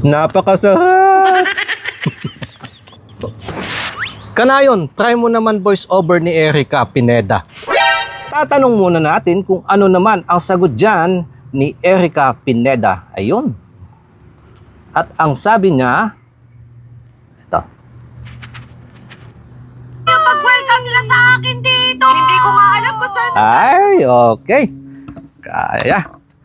Napakasarap! Kanayon, try mo naman voice over ni Erica Pineda. Tatanong muna natin kung ano naman ang sagot dyan ni Erica Pineda. Ayun. At ang sabi niya, ito. Pag-welcome nila sa akin dito. Hindi ko nga alam kung saan. Ay, okay. Kaya.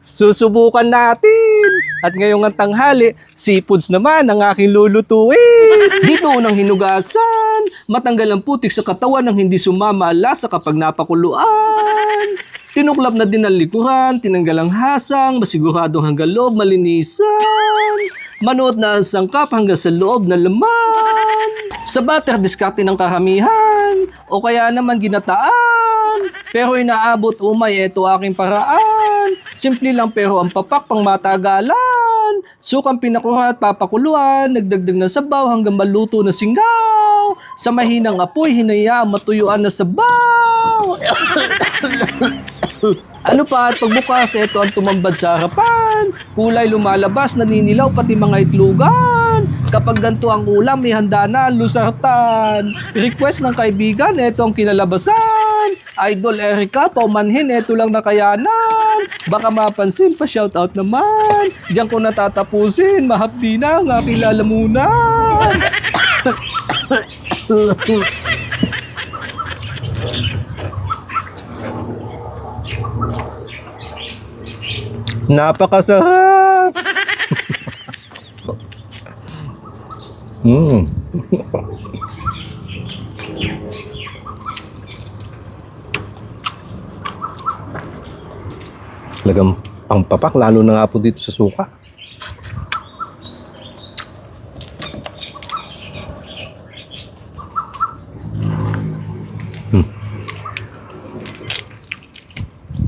Susubukan natin. At ngayong tanghali, seafoods naman ang aking lulutuin. Dito unang hinugasan. Matanggal ang putik sa katawan nang hindi sumama ang lasa kapag napakuluan. Tinuklap na din ang likuran, tinanggal ang hasang, masiguradong hanggang loob malinisan. Manuot na ang sangkap hanggang sa loob na laman. Sa butter, diskarte ng karamihan. O kaya naman ginataan. Pero inaabot umay, eto aking paraan. Simple lang pero ang papak pang matagalan. Sukang pinakuha at papakuluan. Nagdagdag ng sabaw hanggang maluto na singaw. Sa mahinang apoy, hinayaan matuyuan na sabaw. Ano pa at pagbukas, ito ang tumambad sa harapan. Kulay lumalabas, naninilaw pati mga itlugan. Kapag ganito ang ulam, may handa na ang lusartan. Request ng kaibigan, ito ang kinalabasan. Idol Erica, paumanhin, ito lang nakayanan. Baka mapansin, pa-shoutout naman. Diyan ko natatapusin, mahapdi na ang aking lalamunan. Napakasarap! Talagang pangpapak, lalo na nga po dito sa suka.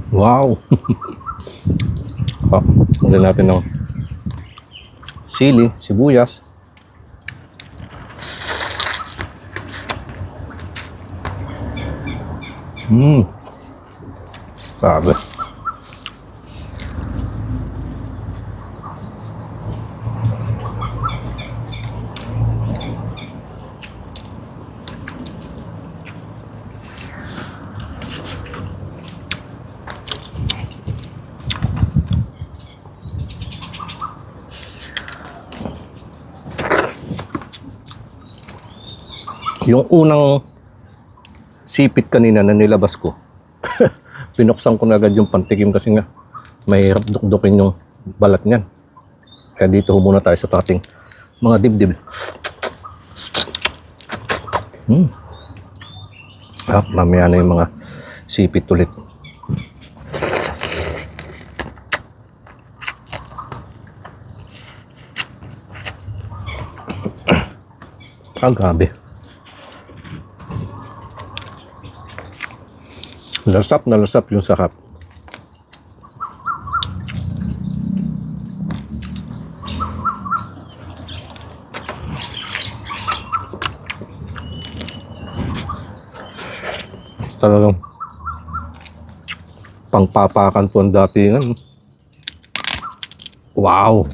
Wow! Lagyan natin ng sili, sibuyas. Sabi. Yung unang sipit kanina na nilabas ko, pinuksan ko na agad yung pantikim kasi nga mahirap dukdukin yung balat niyan. Kaya dito muna tayo sa ating mga dibdib. Mamaya na yung mga sipit ulit. Grabe. Lasap na lasap yung sakap. Talagang pangpapakan po ang datingan. Wow!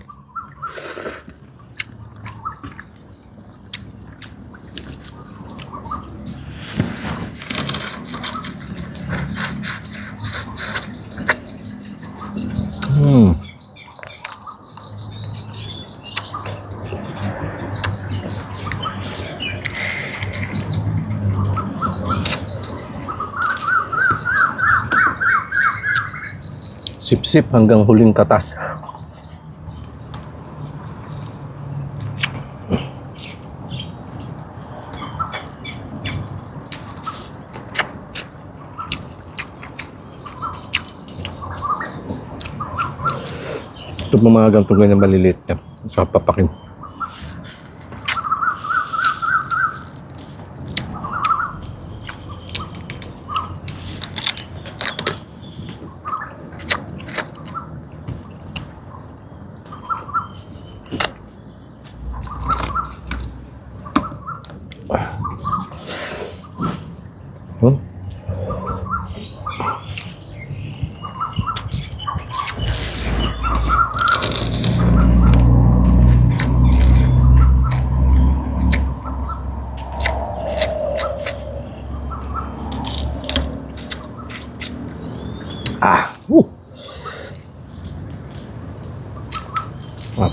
Sip-sip hanggang huling katas. Ito mga ganitong ganyan maliliit yan sa papakin.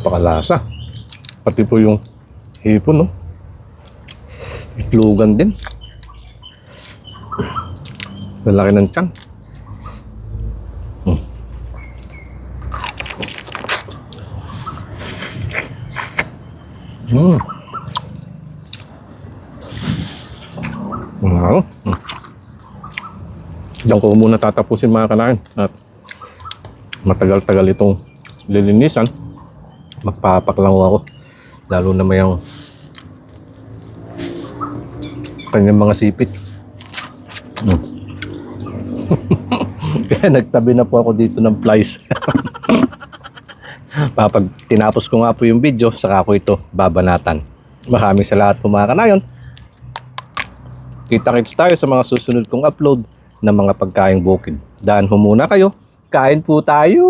Napakalasa. Pati po yung hipon, no? Itlogan din. Lalaki ng tiyan. Wow. Diyan ko muna tatapusin mga kanain. At matagal-tagal itong lilinisan. Magpapak lang ako. Lalo na may ang kanyang mga sipit. Kaya nagtabi na po ako dito ng flies. Pag tinapos ko nga po yung video, saka ko ito babanatan. Maraming salamat po mga kanayon. Kita-kits tayo sa mga susunod kong upload ng mga pagkaing bukid. Daan ho muna kayo. Kain po tayo!